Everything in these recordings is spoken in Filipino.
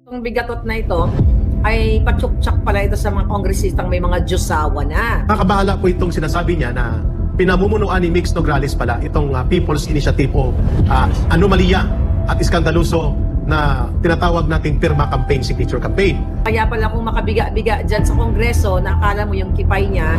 Itong bigatot na ito ay patsuktsak pala ito sa mga kongresistang may mga Diyosawa na. Nakakabahala po itong sinasabi niya na pinamumunuan ni Mix Nograles pala itong People's Initiative o anomalya at iskandaluso na tinatawag nating Pirma Campaign, Signature Campaign. Kaya pala kung makabiga-biga dyan sa Kongreso na akala mo yung kipay niya,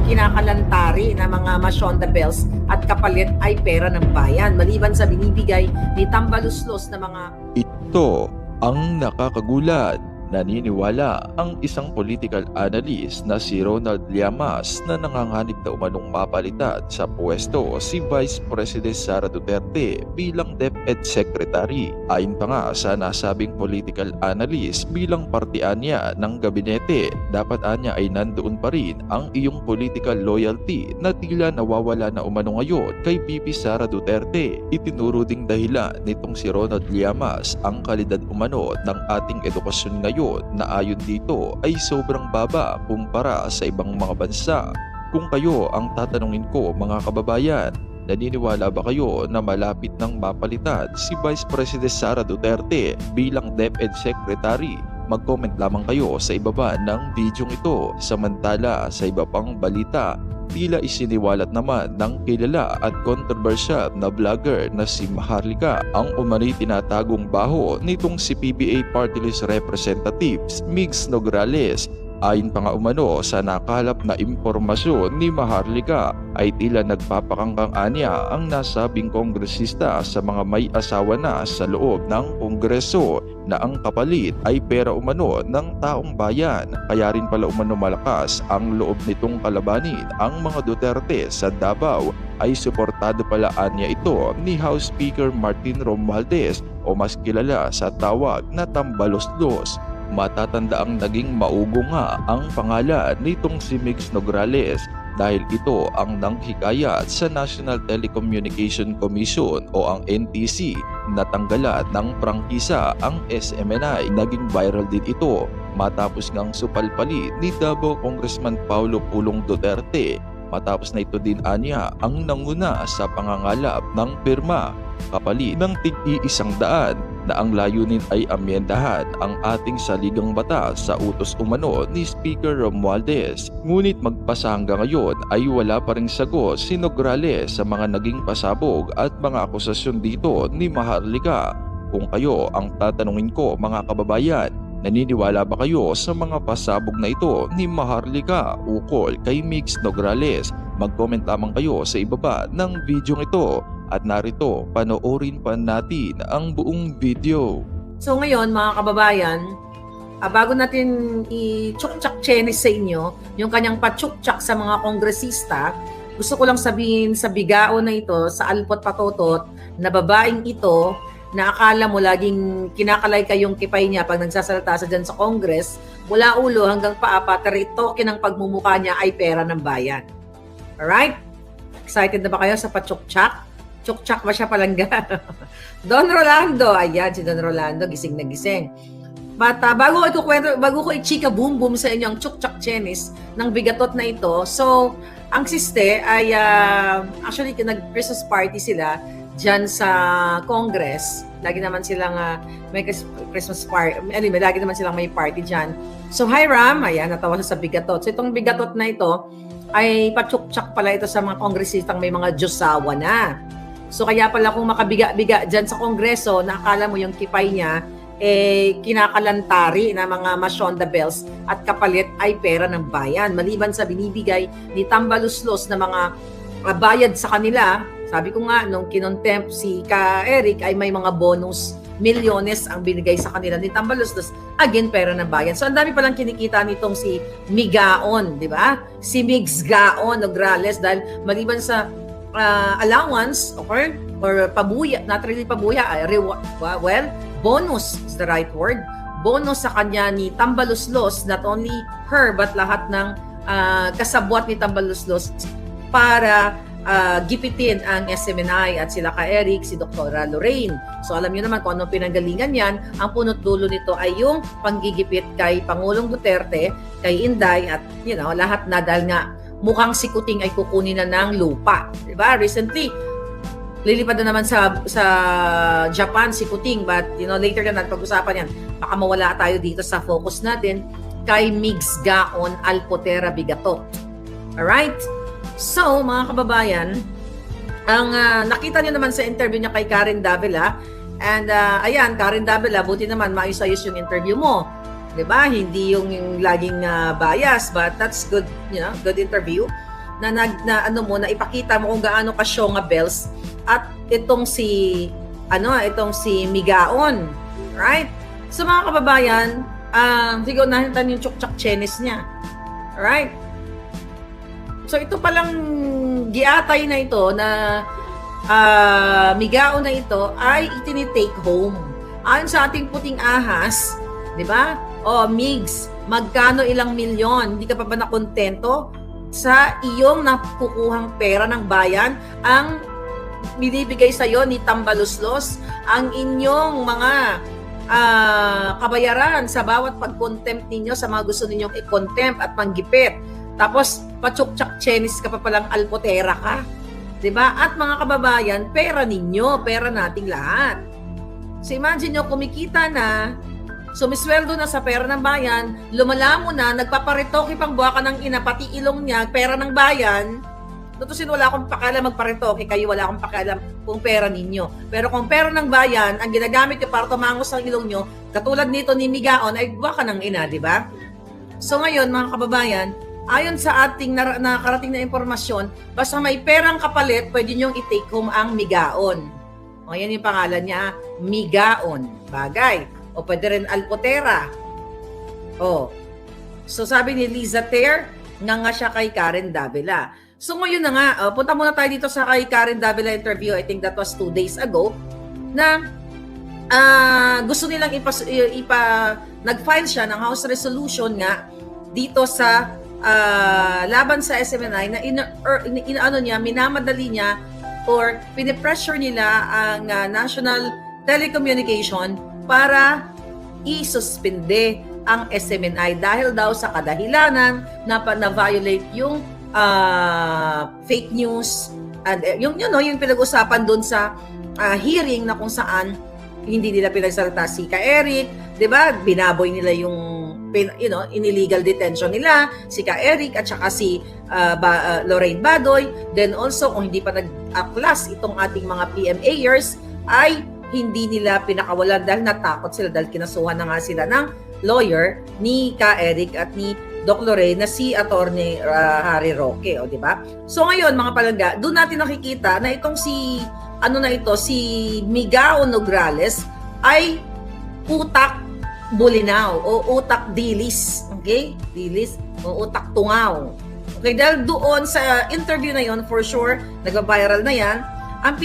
kinakalantari na mga masyonda bells at kapalit ay pera ng bayan. Maliban sa binibigay ni tambaluslos na mga... Ito ang nakakagulat. Naniniwala ang isang political analyst na si Ronald Llamas na nanganganib na umanong mapalitan sa pwesto si Vice President Sara Duterte bilang DepEd Secretary. Ayon pa nga sa nasabing political analyst, bilang partian niya ng gabinete, dapat anya ay nandoon pa rin ang iyong political loyalty na tila nawawala na umano ngayon kay VP Sara Duterte. Itinuro ding dahilan nitong si Ronald Llamas ang kalidad umano ng ating edukasyon ngayon na ayon dito ay sobrang baba kumpara sa ibang mga bansa. Kung kayo ang tatanungin ko mga kababayan, naniniwala ba kayo na malapit nang mapalitan si Vice President Sara Duterte bilang DepEd Secretary? Mag-comment lamang kayo sa ibaba ng video ito. Samantala sa iba pang balita, tila isiniwalat naman ng kilala at controversial na vlogger na si Maharlika ang umano'y tinatagong baho nitong si PBA Party List Representatives Mix Nograles. Ayon pa nga umano sa nakalap na impormasyon ni Maharlika ay tila nagpapakangkang anya ang nasabing kongresista sa mga may asawa na sa loob ng kongreso na ang kapalit ay pera umano ng taong bayan. Kaya rin pala umano malakas ang loob nitong kalabanin ang mga Duterte sa Davao ay suportado pala anya ito ni House Speaker Martin Romualdez o mas kilala sa tawag na Tambaloslos. Matatandaang naging maugo nga ang pangalan nitong si Mix Nograles dahil ito ang nanghikayat sa National Telecommunication Commission o ang NTC na tanggalan ng prangkisa ang SMNI. Naging viral din ito matapos ngang supalpali ni Davao Congressman Paulo Pulong Duterte. Matapos na ito din anya ang nanguna sa pangangalap ng pirma kapalit ng tig-100 na ang layunin ay amyendahan ang ating saligang batas sa utos umano ni Speaker Romualdez. Ngunit magpasa hanggang ngayon ay wala pa ring sagot si Nograles sa mga naging pasabog at mga akusasyon dito ni Maharlika. Kung kayo ang tatanungin ko mga kababayan, naniniwala ba kayo sa mga pasabog na ito ni Maharlika ukol kay Mix Nograles? Mag-comment lamang kayo sa ibaba ng video ito. At narito, panoorin pa natin ang buong video. So ngayon mga kababayan, bago natin i-tsuk-tsak chenis sa inyo, yung kanyang patsuktsak sa mga kongresista, gusto ko lang sabihin sa bigao na ito, sa alpot patotot, na babaeng ito, na akala mo laging kinakalay kayong kipay niya pag nagsasalita sa dyan sa Congress, mula ulo hanggang paa, pataritoke ng pagmumukha niya ay pera ng bayan. Alright? Excited na ba kayo sa patsuktsak? Tsuk-tsak ba siya palangga? Don Rolando. Ayan, si Don Rolando. Gising na gising. But bago ko i-chika boom boom sa inyo ang tsuk-tsak chenis ng bigatot na ito. So, ang siste ay actually nag-Christmas party sila dyan sa Congress. Lagi naman silang may Christmas party. Anyway, lagi naman silang may party dyan. So, Hiram, ayan, natawa siya sa bigatot. So, itong bigatot na ito ay patsuk-tsak pala ito sa mga kongresistang may mga Diyosawa na. So kaya pala kung makabiga-biga dyan sa Kongreso na akala mo yung kipay niya, kinakalantari na mga masyonda bells at kapalit ay pera ng bayan. Maliban sa binibigay ni tambaluslos na mga bayad sa kanila, sabi ko nga, nung kinontempt si Ka Eric ay may mga bonus milyones ang binigay sa kanila ni tambaluslos, again, pera ng bayan. So ang dami palang kinikita nitong si Migaon, di ba? Si Migs Gaon Nograles dahil maliban sa allowance, okay, or pabuya, not really pabuya, well, bonus is the right word. Bonus sa kanya ni Tambaluslos, not only her, but lahat ng kasabwat ni Tambaluslos para gipitin ang SMNI at sila ka Eric, si Dr. Lorraine. So alam niyo naman kung anong pinanggalingan yan. Ang punot dulo nito ay yung panggigipit kay Pangulong Duterte, kay Inday at lahat na dahil nga mukhang si Kuting ay kukunin na ng lupa. Diba? Recently, lilipad na naman sa Japan si Puting, but later na natin pag-usapan yan. Baka mawala tayo dito sa focus natin kay Migs Gaon Alpotera Bigato. Alright? So, mga kababayan, ang nakita niyo naman sa interview niya kay Karen Davila, and ayan, Karen Davila, buti naman maayos-ayos yung interview mo. 'Di ba? Hindi yung laging bias, but that's good, good interview na ipakita mo kung gaano ka Shonga Bells at itong si Migaon, right? So mga kababayan, siguro nahintan yung chukchak chenis niya. Alright? So ito palang giatay na ito na Migaon na ito ay itinitake home. Ayon sa ating puting ahas, 'di ba? Migs, magkano ilang milyon? Hindi ka pa ba nakontento sa iyong nakukuhang pera ng bayan? Ang binibigay sa iyo ni Tambaluslos, ang inyong mga kabayaran sa bawat pag-contempt ninyo sa mga gusto ninyong i-contempt at panggipit. Tapos, pachukchak chenis ka pa palang alpotera ka. 'Di ba? At mga kababayan, pera ninyo, pera nating lahat. So imagine nyo, kumikita na, sumisweldo na sa pera ng bayan, lumalamo na, nagpaparitoke pang buwaka ng ina, pati ilong niya, pera ng bayan. Tutusin, wala akong pakialam magparitoke, kayo wala akong pakialam kung pera ninyo. Pero kung pera ng bayan, ang ginagamit nyo para tumangos ang ilong nyo, katulad nito ni Migaon, ay buwaka ng ina, di ba? So ngayon, mga kababayan, ayon sa ating nakarating na impormasyon, basta may perang kapalit, pwede nyong i-take home ang Migaon. O yan yung pangalan niya, Migaon. Bagay. O pwede rin Alpotera. So sabi ni Liza Ter, nga siya kay Karen Davila. So ngayon na nga, punta muna tayo dito sa kay Karen Davila interview, I think that was 2 days ago, na gusto nilang nag-file siya ng House Resolution nga dito sa laban sa SMNI na minamadali niya or pinipressure nila ang National Telecommunication para i-suspende ang SMNI dahil daw sa kadahilanan na violate yung fake news and yung pinag-usapan doon sa hearing na kung saan hindi nila pinagsalita si Ka Eric, 'di ba? Binaboy nila yung in illegal detention nila, si Ka Eric at saka si Lorraine Badoy. Then also, kung hindi pa nag-aklas itong ating mga PMAers, ay hindi nila pinakawalan dahil natakot sila dahil kinasuhan na nga sila ng lawyer ni Ka Eric at ni Doc Lorraine na si Attorney Harry Roque, di ba? So ngayon, mga palangga, doon natin nakikita na itong si Migaon Nograles ay utak bulinaw o utak dilis. Okay? Dilis o utak tungaw. Okay, dahil doon sa interview na yon, for sure, nag-viral na yan. Ang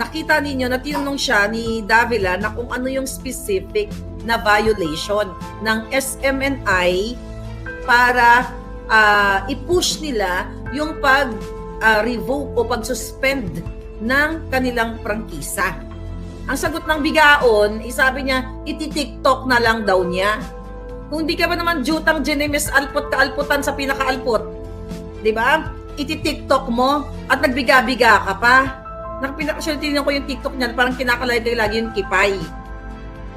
nakita ninyo na tinanong siya ni Davila na kung ano yung specific na violation ng SMNI para i-push nila yung pag-revoke o pag-suspend ng kanilang prangkisa. Ang sagot ng Bigaon, sabi niya, iti-TikTok na lang daw niya. Kung di ka ba naman jutang Genemis alpot kaalputan sa pinakaalpot, di ba? Iti-TikTok mo at nagbiga-biga ka pa. Tinignan ko yung TikTok niya, parang kinakalay lagi yung kipay.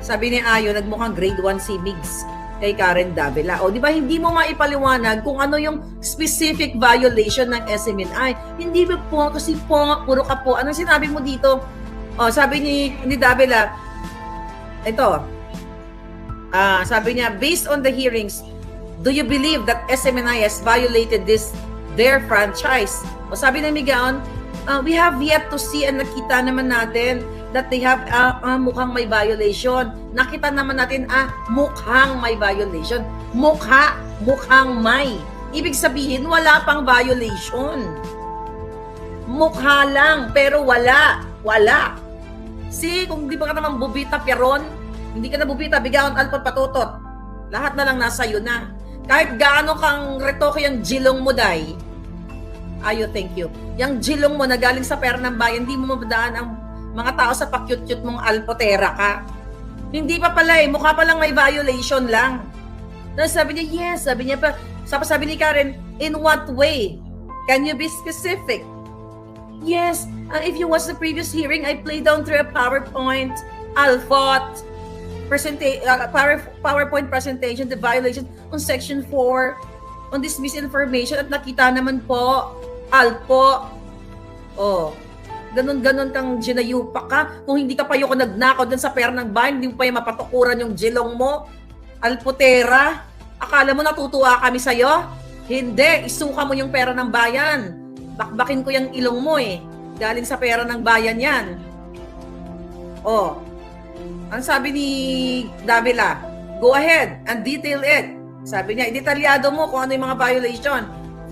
Sabi ni Ayo, nagmukhang grade 1 si Migs kay Karen Davila. O di ba hindi mo maipaliwanag kung ano yung specific violation ng SMNI? Hindi ba po kasi puro ka po. Anong sinabi mo dito? Sabi ni Davila, ito, sabi niya, based on the hearings, do you believe that SMNI has violated their franchise? O sabi ng Migaon, we have yet to see, and nakita naman natin that they have mukhang may violation. Nakita naman natin, mukhang may violation. Mukhang may. Ibig sabihin, wala pang violation. Mukha lang, pero wala. Kung di ba ka naman bubita, Pieron, hindi ka na bubita, Bigaon, alpot, patutot. Lahat na lang nasa iyo na. Kahit gaano kang retoke yung jilong mo, day. Ayo, thank you. Yung jilong mo na galing sa pera ng bayan, hindi mo mabadaan ang mga tao sa pakyut-kyut mong alpotera ka. Hindi pa pala mukha pa lang may violation lang. Sabi niya, yes, sabi niya pa, sabi ni Karen, in what way? Can you be specific? Yes, if you watch the previous hearing, I played down through a PowerPoint, Alphot, PowerPoint presentation, the violation on Section 4 on this misinformation at nakita naman po, Alpo. Oh, ganun-ganun kang ginayupa ka. Kung hindi ka pa yung nagnakaw dun sa pera ng bayan, hindi mo pa yung mapatukuran yung jilong mo. Alpotera, akala mo natutuwa kami sa'yo? Hindi, isuka mo yung pera ng bayan. Bakbakin ko yung ilong mo eh. Galing sa pera ng bayan yan. Oh, ang sabi ni Davila, go ahead and detail it. Sabi niya, idetalyado mo kung ano yung mga violation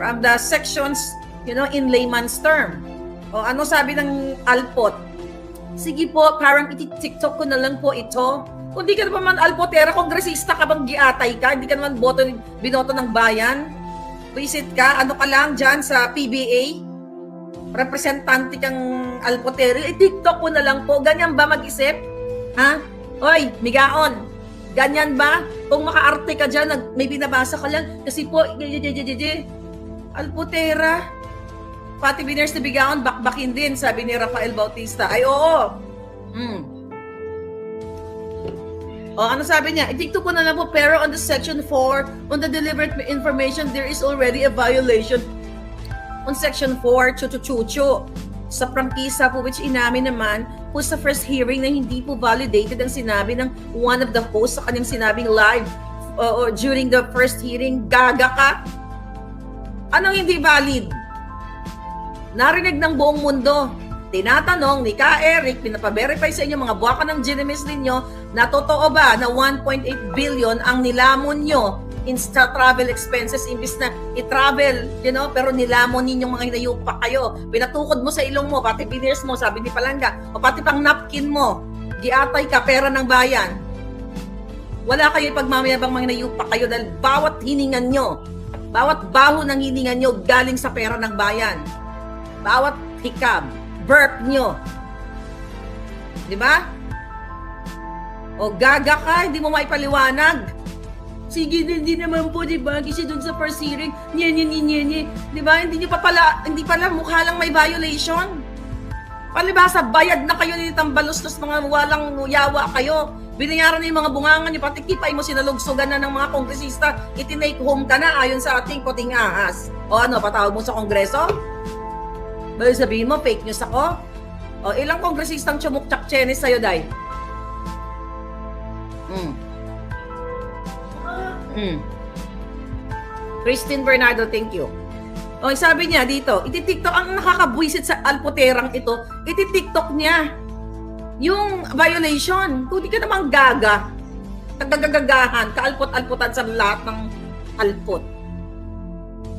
from the sections, in layman's term. O ano sabi ng Alpot? Sige po, parang iti-TikTok ko na lang po ito. Kung di ka naman Alpotera, kongresista ka bang giatay ka? Hindi ka naman binoto ng bayan? Visit ka? Ano ka lang dyan sa PBA? Representante kang Alpotera? I-TikTok ko na lang po. Ganyan ba mag-isip? Ha? Oy, migaon. Ganyan ba? Kung makaarte ka dyan, may binabasa ka lang, kasi po, Alpotera. Pati Biners na bigaon, bakbakin din, sabi ni Rafael Bautista. Ay, oo. O, ano sabi niya? I-TikTok ko na lang po, pero on the Section 4, on the deliberate information, there is already a violation on Section 4, chuchu-chuchu. Sa prangkisa po, which inamin naman po sa first hearing na hindi po validated ang sinabi ng one of the hosts sa kanyang sinabing live or during the first hearing, gaga ka? Anong hindi valid? Narinig ng buong mundo. Tinatanong ni Ka Eric, pinapaverify sa inyo mga buwaka ng ginimis ninyo, na totoo ba na 1.8 billion ang nilamon nyo in travel expenses imbis na i-travel, pero nilamon ninyong mga hinayupa kayo. Pinatukod mo sa ilong mo, pati pineers mo, sabi ni Palanga, o pati pang napkin mo, giatay ka, pera ng bayan. Wala kayo ipagmamayabang mga hinayupa kayo dahil bawat hiningan nyo, bawat baho ng hiningan nyo galing sa pera ng bayan. Bawat hikab, burp nyo. Di ba? O gaga ka, hindi mo maipaliwanag. Sige, hindi naman po, di ba? Kasi dun sa first hearing, nye. Di ba? Hindi pala mukha lang may violation. Palibasa, bayad na kayo ni Tambalustos, mga walang yawa kayo. Binayaran na yung mga bungangan nyo, pati kipay mo sinalugsugan na ng mga kongresista, itinake home ka na ayon sa ating puting ahas. O ano, patawag mo sa kongreso? Bayo sabihin mo, fake news ako? O ilang kongresistang tsumukchak chenis sa'yo, Day? Christine Bernardo, thank you. O sabi niya dito, iti-TikTok, ang nakakabwisit sa alpoterang ito, iti-TikTok niya yung violation. Kung di ka namang gaga, tagagagahan, kaalpot-alpotan sa lahat ng alpot.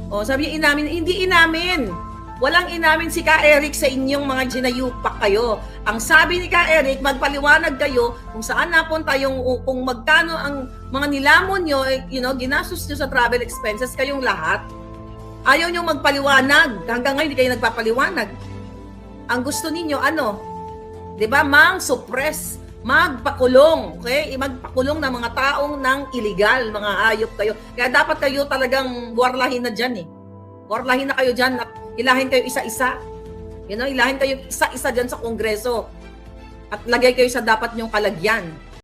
O sabi niya, inamin, hindi inamin. Walang inamin si Ka Eric sa inyong mga ginayupak kayo. Ang sabi ni Ka Eric, magpaliwanag kayo kung saan napunta yung, kung magkano ang mga nilamon nyo, ginastos nyo sa travel expenses kayong lahat. Ayaw nyo magpaliwanag. Hanggang ngayon, hindi kayo nagpapaliwanag. Ang gusto ninyo, diba, suppress, magpakulong, okay? Magpakulong ng mga taong ng illegal, mga hayop kayo. Kaya dapat kayo talagang buwarlahin na dyan eh. Buwarlahin na kayo dyan at ilahin kayo isa-isa. Ilahin kayo isa-isa dyan sa kongreso. At lagay kayo sa dapat nyong kalagyan.